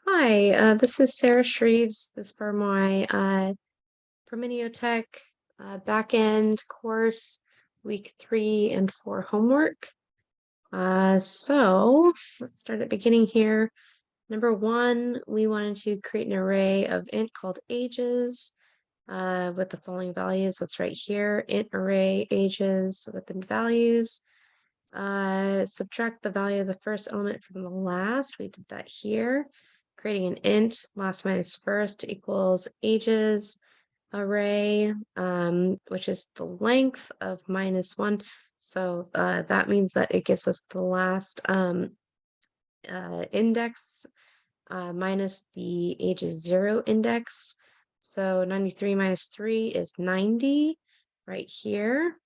Hi, this is Sarah Shreves. This is for my Promeneotech backend course, week 3 and 4 homework. So let's start at the beginning here. Number 1, we wanted to create an array of int called ages with the following values. That's right here, int array ages with the values. Subtract the value of the first element from the last. We did that here. Creating an int, last minus first equals ages array, which is the length of -1. So that means that it gives us the last index minus the ages 0 index. So 93 minus 3 is 90 right here.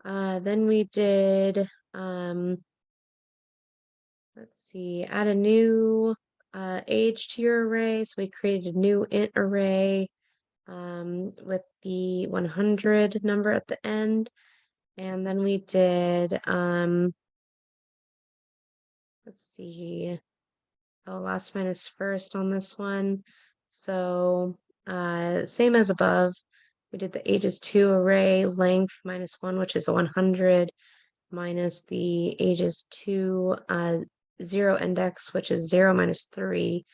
Then we did let's see, add a new age to your array. So we created a new int array with the 100 number at the end. And then we did, let's see, last minus first on this one. So same as above, we did the ages 2 array length -1, which is a 100, minus the ages 2 0 index, which is 0 minus 3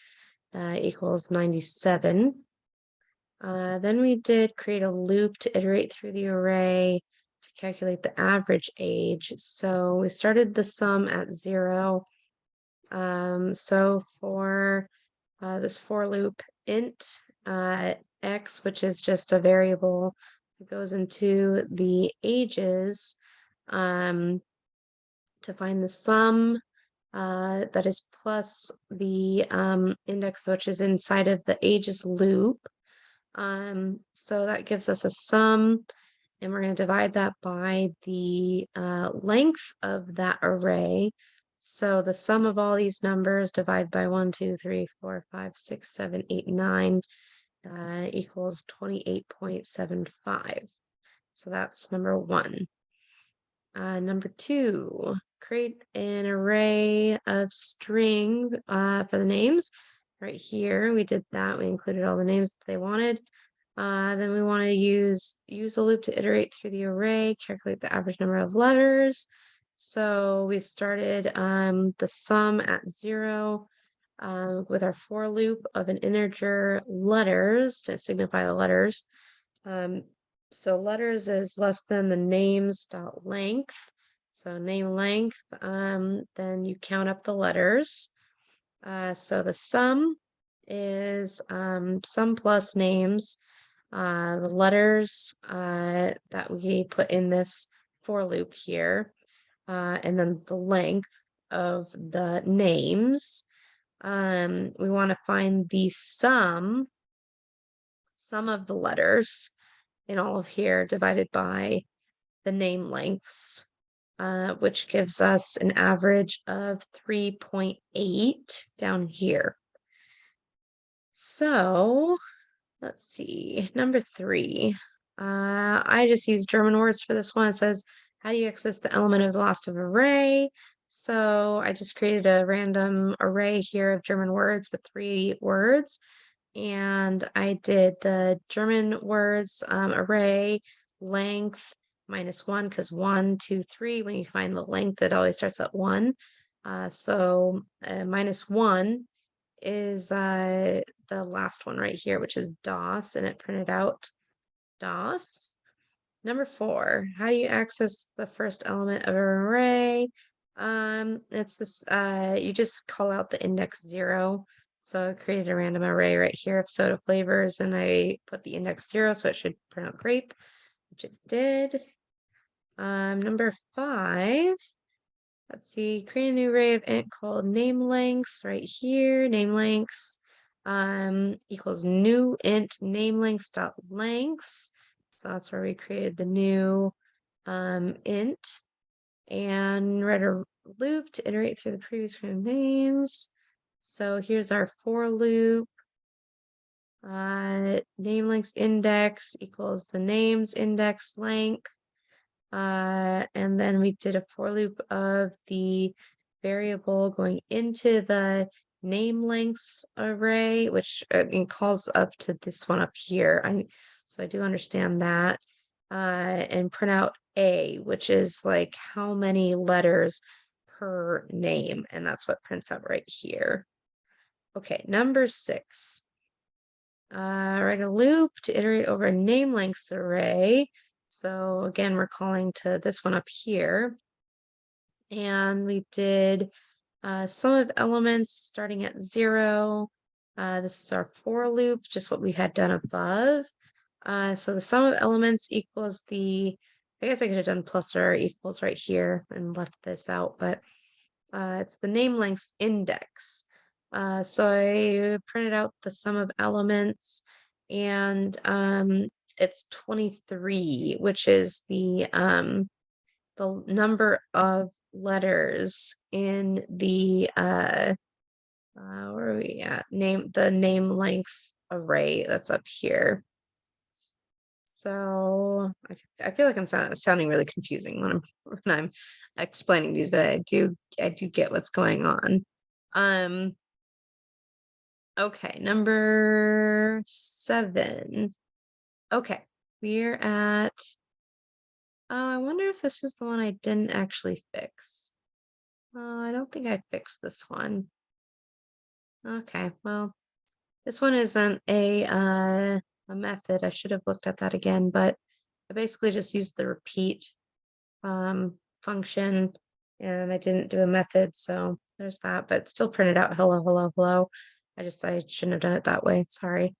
equals 97. Then we did create a loop to iterate through the array to calculate the average age. So we started the sum at 0. So for this for loop int x, which is just a variable that goes into the ages, to find the sum that is plus the index which is inside of the ages loop. So that gives us a sum, and we're going to divide that by the length of that array. So the sum of all these numbers divided by 1, 2, 3, 4, 5, 6, 7, 8, 9 equals 28.75. So that's number 1. Number 2, create an array of string for the names. Right here, we did that. We included all the names that they wanted. Then we want to use a loop to iterate through the array, calculate the average number of letters. So we started the sum at 0 with our for loop of an integer letters to signify the letters. So letters is less than the names dot length. So name length, then you count up the letters. So the sum is sum plus names, the letters that we put in this for loop here, and then the length of the names. We want to find the sum of the letters in all of here divided by the name lengths, which gives us an average of 3.8 down here. So let's see, number 3. I just use German words for this one. It says, how do you access the element of the last of array? So I just created a random array here of German words with 3 words. And I did the German words array length -1, because 1, 2, 3, when you find the length, it always starts at 1. So -1 is the last one right here, which is DOS, and it printed out DOS. Number 4, how do you access the first element of an array? It's this, you just call out the index 0. So I created a random array right here of soda flavors, and I put the index 0, so it should print out grape, which it did. Number 5, let's see, create a new array of int called name lengths right here. Name lengths equals new int name lengths dot lengths. So that's where we created the new int, and write a loop to iterate through the previous names. So here's our for loop. Name lengths index equals the names index length. And then we did a for loop of the variable going into the name lengths array, which it calls up to this one up here. So I do understand that. And print out A, which is like how many letters per name, and that's what prints out right here. Okay, number 6. Write a loop to iterate over a name lengths array. So again, we're calling to this one up here. And we did sum of elements starting at 0. This is our for loop, just what we had done above. So the sum of elements equals I guess I could have done plus or equals right here and left this out, but it's the name lengths index. So I printed out the sum of elements, and it's 23, which is the number of letters in the where are we at? The name lengths array that's up here. So I feel like I'm sounding really confusing when I'm explaining these, but I do get what's going on. Okay, number 7. Okay, we're at I wonder if this is the one I didn't actually fix. I don't think I fixed this one. Okay, well, this one isn't a method. I should have looked at that again, but I basically just used the repeat function, and I didn't do a method, so there's that, but it still printed out hello, hello, hello. I shouldn't have done it that way. Sorry.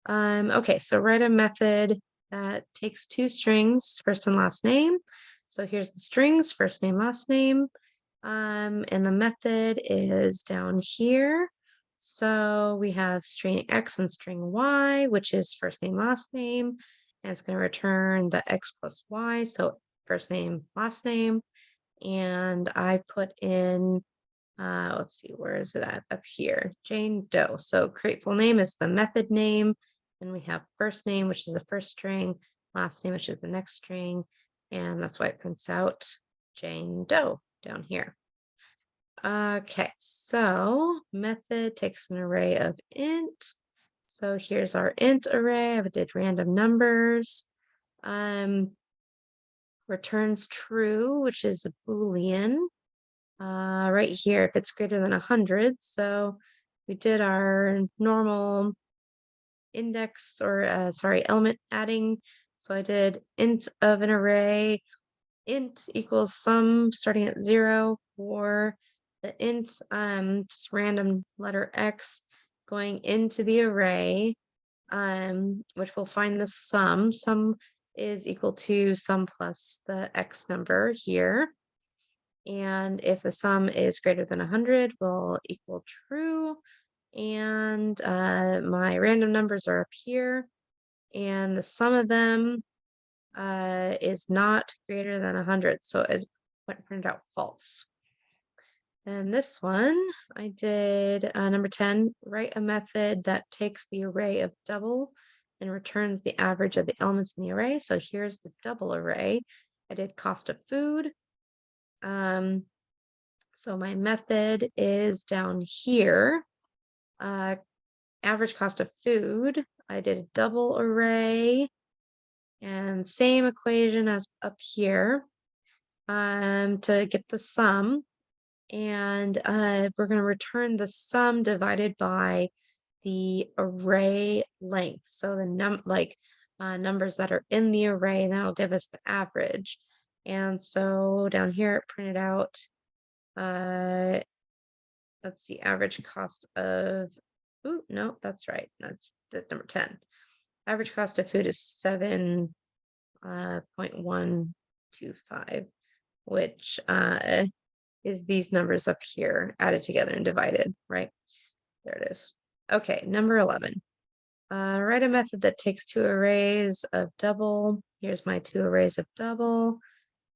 Okay, so write a method that takes 2 strings, first and last name. So here's the strings, first name, last name. And the method is down here. So we have string X and string Y, which is first name, last name, and it's going to return the X plus Y. So first name, last name. And I put in, let's see, where is it at? Up here, Jane Doe. So create full name is the method name. Then we have first name, which is the first string, last name, which is the next string. And that's why it prints out Jane Doe down here. Okay, so method takes an array of int. So here's our int array. I did random numbers. Returns true, which is a Boolean. Right here, if it's greater than 100. So we did our normal index or sorry, element adding. So I did int of an array, int equals sum starting at 0 for the int, just random letter X going into the array, which will find the sum. Sum is equal to sum plus the X number here. And if the sum is greater than 100, will equal true. And my random numbers are up here. And the sum of them is not greater than 100. So it printed out false. And this one, I did number 10, write a method that takes the array of double and returns the average of the elements in the array. So here's the double array. I did cost of food. So my method is down here. Average cost of food. I did a double array and same equation as up here to get the sum. And we're going to return the sum divided by the array length. So the numbers that are in the array, and that'll give us the average. And so down here it printed out, let's see, average cost of, oh, no, that's right. That's number 10. Average cost of food is 7.125, which is these numbers up here added together and divided, right? There it is. Okay, number 11. Write a method that takes 2 arrays of double. Here's my 2 arrays of double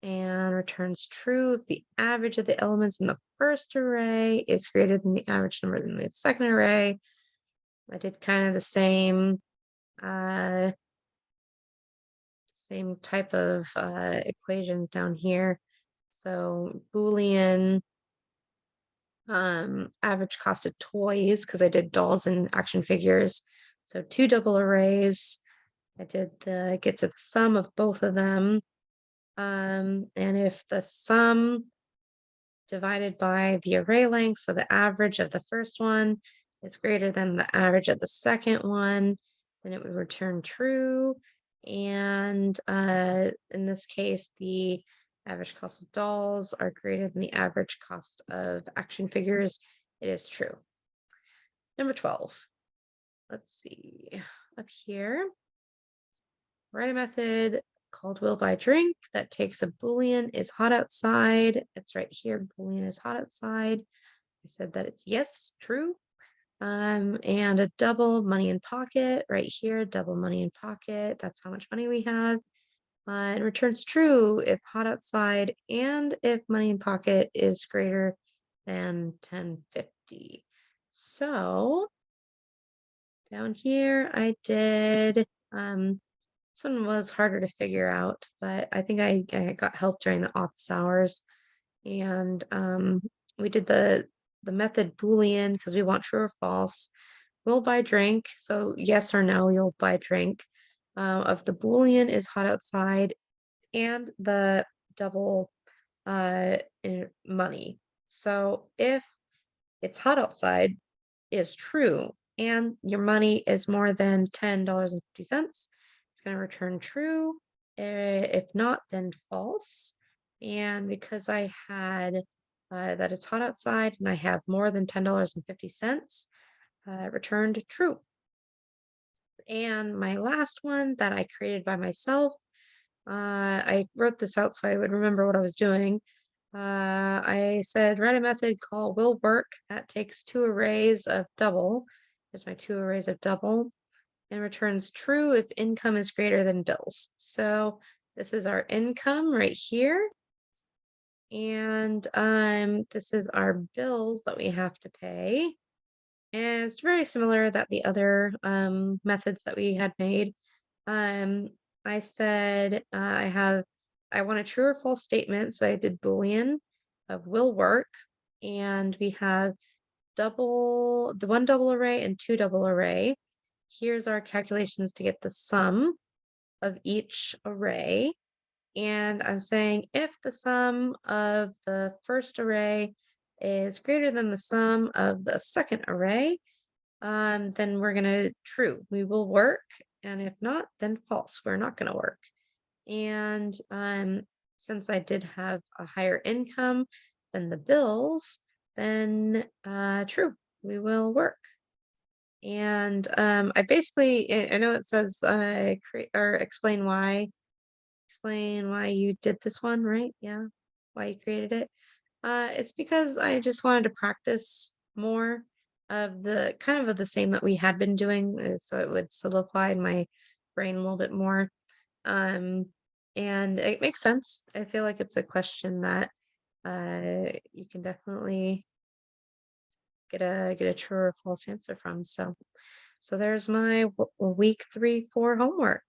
and returns true if the average of the elements in the first array is greater than the average number in the second array. I did kind of the same type of equations down here. So Boolean average cost of toys because I did dolls and action figures. So two double arrays. I did the get to the sum of both of them. And if the sum divided by the array length, so the average of the first one is greater than the average of the second one, then it would return true. And in this case, the average cost of dolls are greater than the average cost of action figures. It is true. Number 12. Let's see up here. Write a method called will by drink that takes a boolean is hot outside. It's right here. Boolean is hot outside. I said that it's yes, true. And a double money in pocket right here. Double money in pocket. That's how much money we have. And returns true if hot outside and if money in pocket is greater than 1050. So down here I did this one was harder to figure out, but I think I got help during the office hours. And we did the method Boolean because we want true or false. We'll buy drink. So yes or no, you'll buy drink. Of the Boolean is hot outside and the double money. So if it's hot outside is true and your money is more than $10.50, it's going to return true. If not, then false. And because I had that it's hot outside and I have more than $10.50, returned true. And my last one that I created by myself, I wrote this out so I would remember what I was doing. I said write a method called will work that takes two arrays of double. Here's my two arrays of double and returns true if income is greater than bills. So this is our income right here. And this is our bills that we have to pay. And it's very similar that the other methods that we had made. Um, I said I want a true or false statement, so I did Boolean of will work, and we have the one double array and two double array. Here's our calculations to get the sum of each array. And I'm saying if the sum of the first array is greater than the sum of the second array, then we're gonna true, we will work. And if not, then false, we're not gonna work. And since I did have a higher income than the bills, then true, we will work. And I basically, I know it says create or explain why you did this one, right? Yeah, why you created it. It's because I just wanted to practice more of the kind of the same that we had been doing, so it would solidify in my brain a little bit more. Um, and it makes sense. I feel like it's a question that you can definitely get a true or false answer from. So there's my week 3 4 homework.